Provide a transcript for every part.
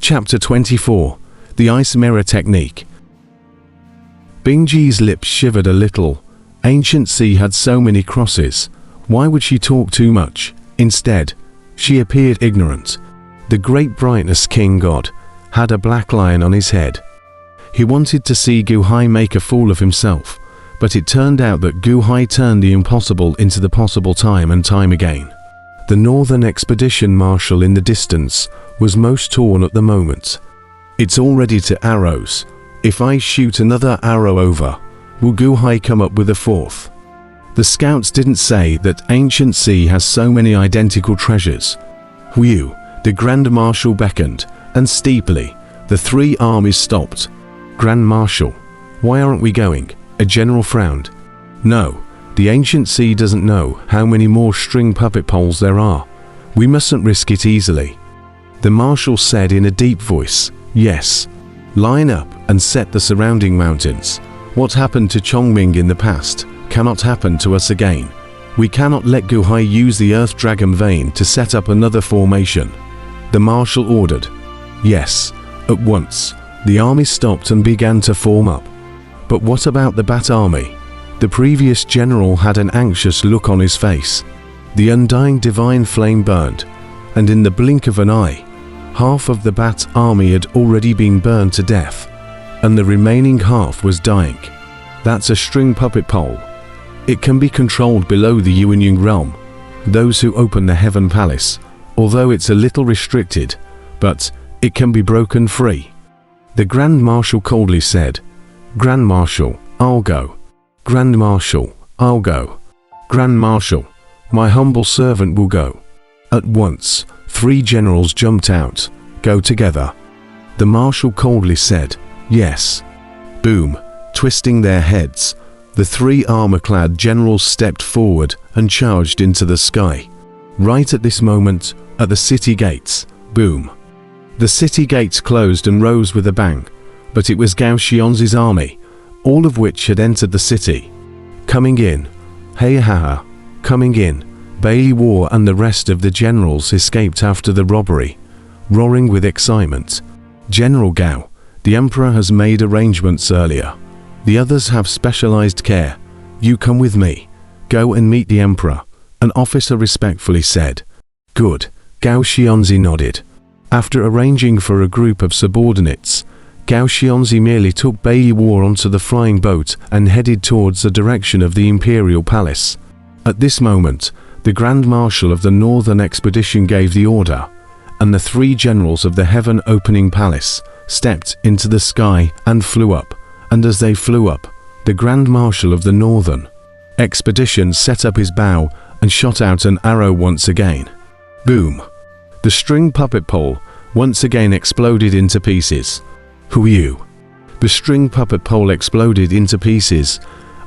Chapter 24. The Ice Mirror Technique. Bingji's lips shivered a little. Ancient Sea had so many crosses. Why would she talk too much? Instead, she appeared ignorant. The great brightness king god had a black lion on his head. He wanted to see Gu Hai make a fool of himself, but it turned out that Gu Hai turned the impossible into the possible time and time again. The Northern Expedition Marshal in the distance was most torn at the moment. It's all ready to arrows. If I shoot another arrow over, will Gu Hai come up with a fourth? The scouts didn't say that Ancient Sea has so many identical treasures. Hu, the Grand Marshal, beckoned, and steeply, the three armies stopped. Grand Marshal, why aren't we going? A general frowned. No, the Ancient Sea doesn't know how many more string puppet poles there are. We mustn't risk it easily. The Marshal said in a deep voice, yes. Line up and set the surrounding mountains. What happened to Chongming in the past cannot happen to us again. We cannot let Gu Hai use the Earth Dragon Vein to set up another formation. The Marshal ordered. Yes, at once, the army stopped and began to form up. But what about the Bat Army? The previous general had an anxious look on his face. The undying divine flame burned, and in the blink of an eye, half of the Bat Army had already been burned to death, and the remaining half was dying. That's a string puppet pole. It can be controlled below the Yuanying realm, those who open the Heaven Palace, although it's a little restricted, but it can be broken free. The Grand Marshal coldly said, Grand Marshal, I'll go. Grand Marshal, I'll go. Grand Marshal, my humble servant will go. At once, three generals jumped out. Go together. The Marshal coldly said, yes. Boom, twisting their heads, the three armor-clad generals stepped forward and charged into the sky. Right at this moment, at the city gates, boom. The city gates closed and rose with a bang, but it was Gao Xianzi's army, all of which had entered the city. Coming in, hey ha, coming in. Bailey War and the rest of the generals escaped after the robbery, roaring with excitement. General Gao, the Emperor has made arrangements earlier. The others have specialized care. You come with me. Go and meet the Emperor, an officer respectfully said. Good, Gao Xianzi nodded. After arranging for a group of subordinates, Gao Xianzi merely took Bailey War onto the flying boat and headed towards the direction of the Imperial Palace. At this moment, the Grand Marshal of the Northern Expedition gave the order, and the three generals of the Heaven Opening Palace stepped into the sky and flew up, and as they flew up, the Grand Marshal of the Northern Expedition set up his bow and shot out an arrow once again. Boom! The string puppet pole once again exploded into pieces. Hu! The string puppet pole exploded into pieces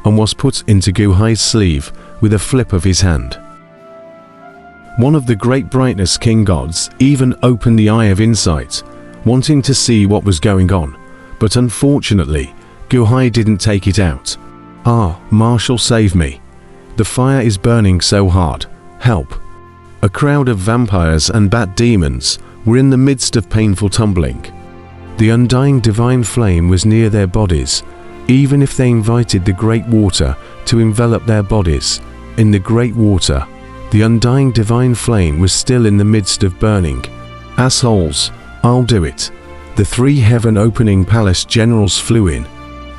and was put into Gu Hai's sleeve with a flip of his hand. One of the great brightness king gods even opened the eye of insight, wanting to see what was going on, but unfortunately, Gu Hai didn't take it out. Ah, Marshal, save me. The fire is burning so hard. Help. A crowd of vampires and bat demons were in the midst of painful tumbling. The undying divine flame was near their bodies, even if they invited the great water to envelop their bodies. In the great water, the undying divine flame was still in the midst of burning. Assholes, I'll do it. The three Heaven Opening Palace generals flew in.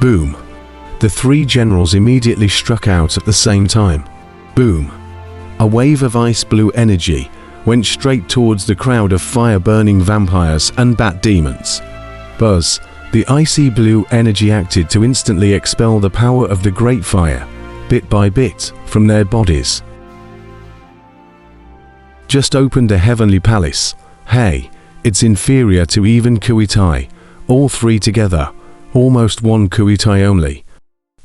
Boom. The three generals immediately struck out at the same time. Boom. A wave of ice blue energy went straight towards the crowd of fire-burning vampires and bat demons. Buzz, the icy blue energy acted to instantly expel the power of the great fire, bit by bit, from their bodies. Just opened a heavenly palace. Hey, it's inferior to even Kuitai. All three together, almost one Kuitai only.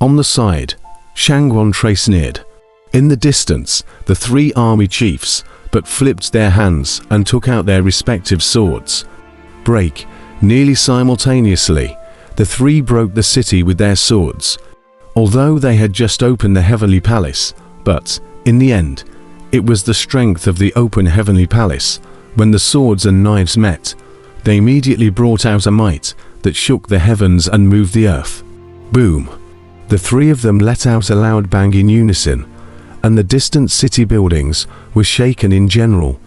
On the side, Shangguan Tre sneered. In the distance, the three army chiefs but flipped their hands and took out their respective swords. Break. Nearly simultaneously, the three broke the city with their swords. Although they had just opened the heavenly palace, but, in the end, it was the strength of the open heavenly palace. When the swords and knives met, They immediately brought out a might that shook the heavens and moved the earth. Boom! The three of them let out a loud bang in unison, and the distant city buildings were shaken in general.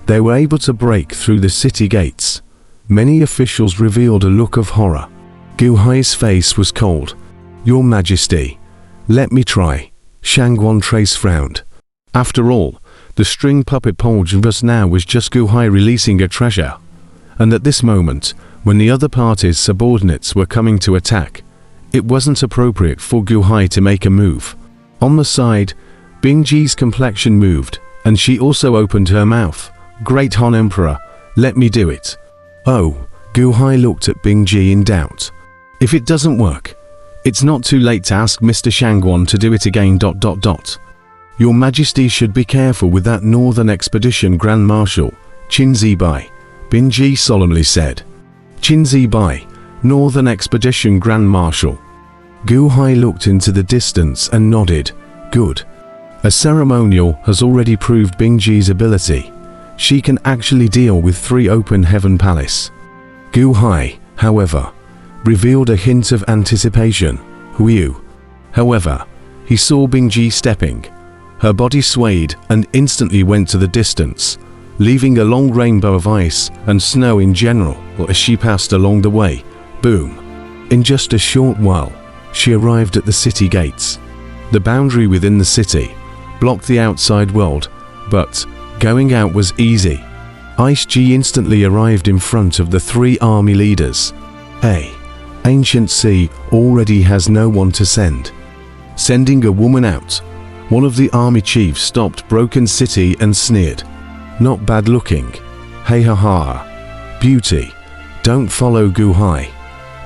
They were able to break through the city gates. Many officials revealed a look of horror. Gu Hai's face was cold. "Your Majesty, let me try." Shangguan Trace frowned. After all, the string puppet pole just now was just Gu Hai releasing a treasure. And at this moment, when the other party's subordinates were coming to attack, it wasn't appropriate for Gu Hai to make a move. On the side, Bing Ji's complexion moved, and she also opened her mouth. "Great Han Emperor, let me do it." "Oh," Gu Hai looked at Bing Ji in doubt. "If it doesn't work, it's not too late to ask Mr. Shangguan to do it again. Your Majesty should be careful with that Northern Expedition Grand Marshal, Qin Zibai," Bing Ji solemnly said. "Qin Zibai, Northern Expedition Grand Marshal." Gu Hai looked into the distance and nodded. "Good. A ceremonial has already proved Bing Ji's ability. She can actually deal with 3 open heaven palace." Gu Hai, however, revealed a hint of anticipation. "Hu." However, he saw Bing Ji stepping. Her body swayed and instantly went to the distance, leaving a long rainbow of ice and snow in general as she passed along the way. Boom! In just a short while, she arrived at the city gates. The boundary within the city blocked the outside world, but going out was easy. Ice Ji instantly arrived in front of the 3 army leaders. Ancient Sea already has no one to send. Sending a woman out. One of the army chiefs stopped Broken City and sneered. "Not bad looking. Hey ha ha. Beauty. Don't follow Gu Hai.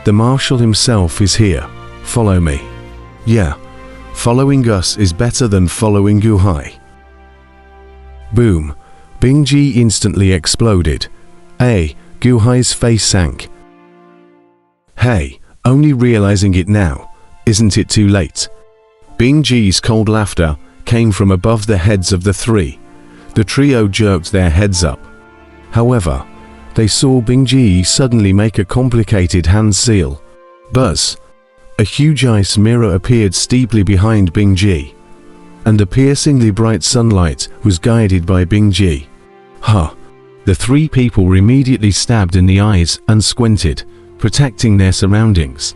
The marshal himself is here. Follow me." "Yeah, following us is better than following Gu Hai." Boom! Bing Ji instantly exploded. Gu Hai's face sank. "Hey, only realizing it now. Isn't it too late?" Bing Ji's cold laughter came from above the heads of the 3. The trio jerked their heads up. However, they saw Bing Ji suddenly make a complicated hand seal. Buzz! A huge ice mirror appeared steeply behind Bing Ji, and a piercingly bright sunlight was guided by Bing Ji. The 3 people were immediately stabbed in the eyes and squinted, protecting their surroundings.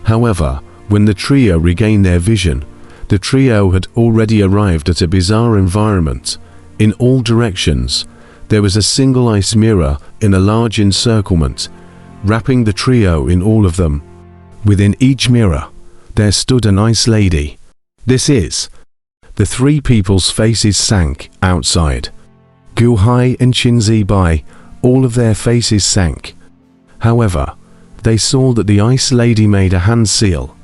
However, when the trio regained their vision, the trio had already arrived at a bizarre environment. In all directions, there was a single ice mirror in a large encirclement, wrapping the trio in all of them. Within each mirror, there stood an ice lady. The 3 people's faces sank outside. Gu Hai and Qin Zibai, all of their faces sank. However, they saw that the ice lady made a hand seal,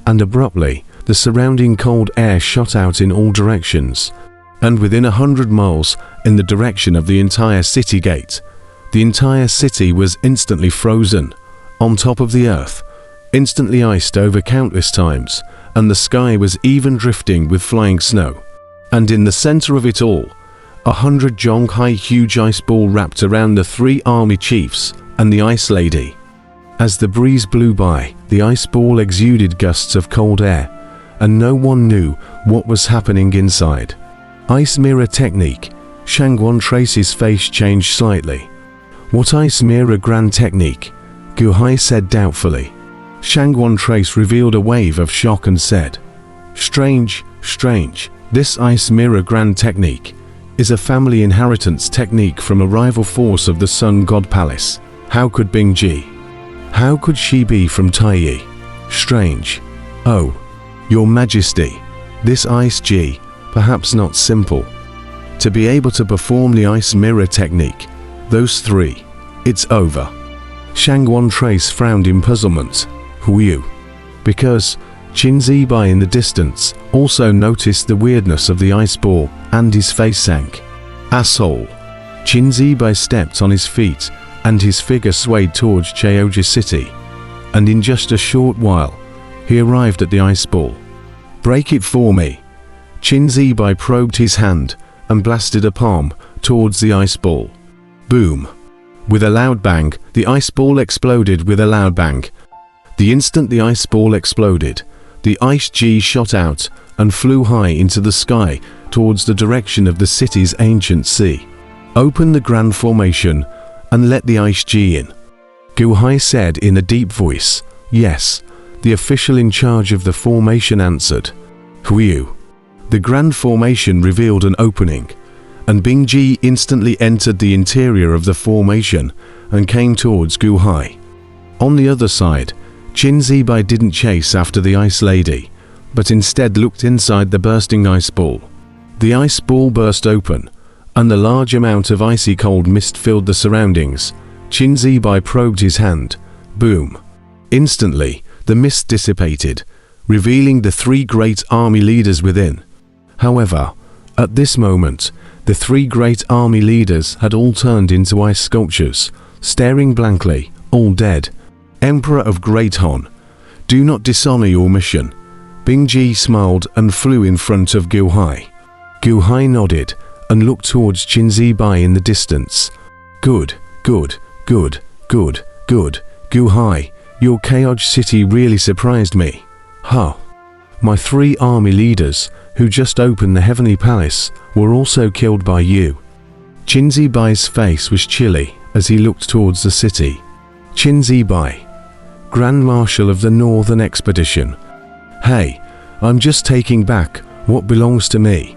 and abruptly, the surrounding cold air shot out in all directions, and within 100 miles in the direction of the entire city gate. The entire city was instantly frozen, on top of the earth, instantly iced over countless times, and the sky was even drifting with flying snow. And in the center of it all, 100 Zhonghai huge ice ball wrapped around the 3 army chiefs and the ice lady. As the breeze blew by, the ice ball exuded gusts of cold air, and no one knew what was happening inside. Ice mirror technique. Shangguan Trace's face changed slightly. "What ice mirror grand technique?" Gu Hai said doubtfully. Shangguan Trace revealed a wave of shock and said, Strange. This ice mirror grand technique is a family inheritance technique from a rival force of the Sun God Palace. How could Bing Ji? How could she be from Taiyi? Strange. Oh, Your Majesty, this ice Ji, perhaps not simple. To be able to perform the ice mirror technique, those 3, it's over. Shangguan Trace frowned in puzzlement. Hu. Because Qin Zibai in the distance also noticed the weirdness of the ice ball, and his face sank. Asshole. Qin Zibai stepped on his feet, and his figure swayed towards Cheoja City, and in just a short while, he arrived at the ice ball. Break it for me. Qin Zibai probed his hand and blasted a palm towards the ice ball. Boom. With a loud bang, the ice ball exploded with a loud bang. The instant the ice ball exploded, the ice G shot out and flew high into the sky towards the direction of the city's ancient sea. Open the grand formation and let the ice G in. Gu Hai said in a deep voice. Yes, the official in charge of the formation answered. Hu. The grand formation revealed an opening, and Bing Ji instantly entered the interior of the formation and came towards Gu Hai. On the other side, Qin Zibai didn't chase after the ice lady, but instead looked inside the bursting ice ball. The ice ball burst open, and the large amount of icy cold mist filled the surroundings. Qin Zibai probed his hand. Boom. Instantly, the mist dissipated, revealing the three great army leaders within. However, at this moment, the three great army leaders had all turned into ice sculptures, staring blankly, all dead. Emperor of Great Han, do not dishonor your mission. Bing Ji smiled and flew in front of Gu Hai. Gu Hai nodded and looked towards Qin Zibai in the distance. Good, good, good, good, good. Gu Hai, your Chaos City really surprised me. Huh. My three army leaders, who just opened the Heavenly Palace, were also killed by you. Qin Zibai's face was chilly as he looked towards the city. Qin Zibai, Grand Marshal of the Northern Expedition. Hey, I'm just taking back what belongs to me,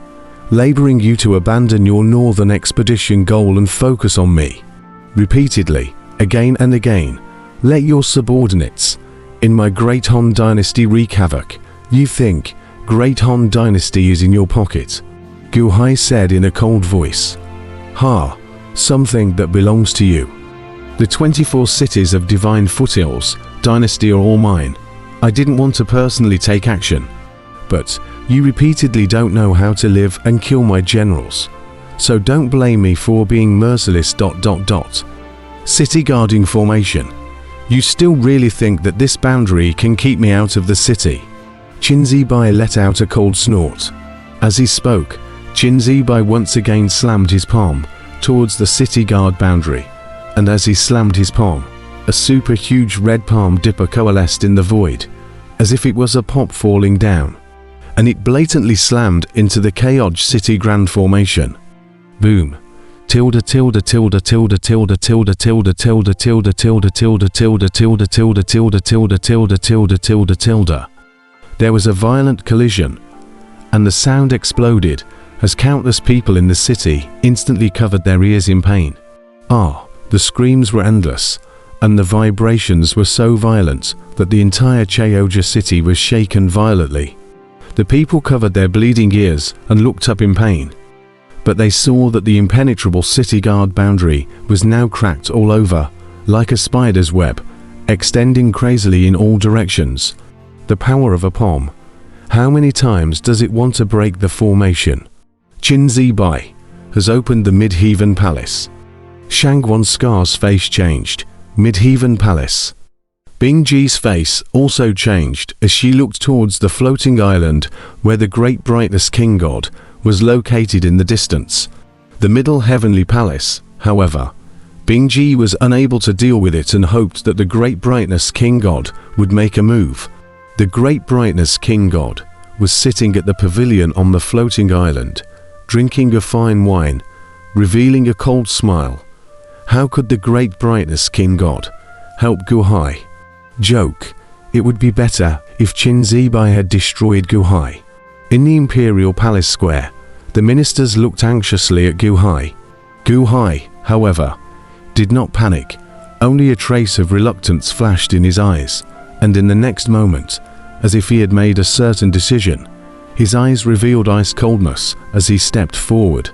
laboring you to abandon your Northern Expedition goal and focus on me. Repeatedly, again and again, let your subordinates in my Great Han Dynasty wreak havoc. You think Great Han Dynasty is in your pocket? Gu Hai said in a cold voice. Ha, something that belongs to you. The 24 cities of Divine Foothills Dynasty are all mine. I didn't want to personally take action, but you repeatedly don't know how to live and kill my generals. So don't blame me for being merciless. City guarding formation. You still really think that this boundary can keep me out of the city? Qin Zibai let out a cold snort. As he spoke, Qin Zibai once again slammed his palm towards the city guard boundary, and as he slammed his palm, a super huge red palm dipper coalesced in the void, as if it was a pop falling down, and it blatantly slammed into the Chaos City Grand Formation. Boom. Tilde tilde tilde tilde tilde tilde tilde tilde tilde tilde tilde tilde tilde tilde tilde tilde tilde tilde tilde tilde. There was a violent collision, and the sound exploded as countless people in the city instantly covered their ears in pain. The screams were endless, and the vibrations were so violent that the entire Chaoja city was shaken violently. The people covered their bleeding ears and looked up in pain, but they saw that the impenetrable city guard boundary was now cracked all over, like a spider's web, extending crazily in all directions. The power of a palm. How many times does it want to break the formation? Qin Zibai has opened the Midheaven Palace. Shangwan Scar's face changed. Midheaven Palace. Bing Ji's face also changed as she looked towards the floating island where the Great Brightness King God was located in the distance. The Middle Heavenly Palace, however, Bing Ji was unable to deal with it and hoped that the Great Brightness King God would make a move. The Great Brightness King God was sitting at the pavilion on the floating island, drinking a fine wine, revealing a cold smile. How could the Great Brightness King God help Gu Hai? Joke. It would be better if Qin Zibai had destroyed Gu Hai. In the Imperial Palace Square, the ministers looked anxiously at Gu Hai. Gu Hai, however, did not panic. Only a trace of reluctance flashed in his eyes, and in the next moment, as if he had made a certain decision, his eyes revealed ice coldness as he stepped forward.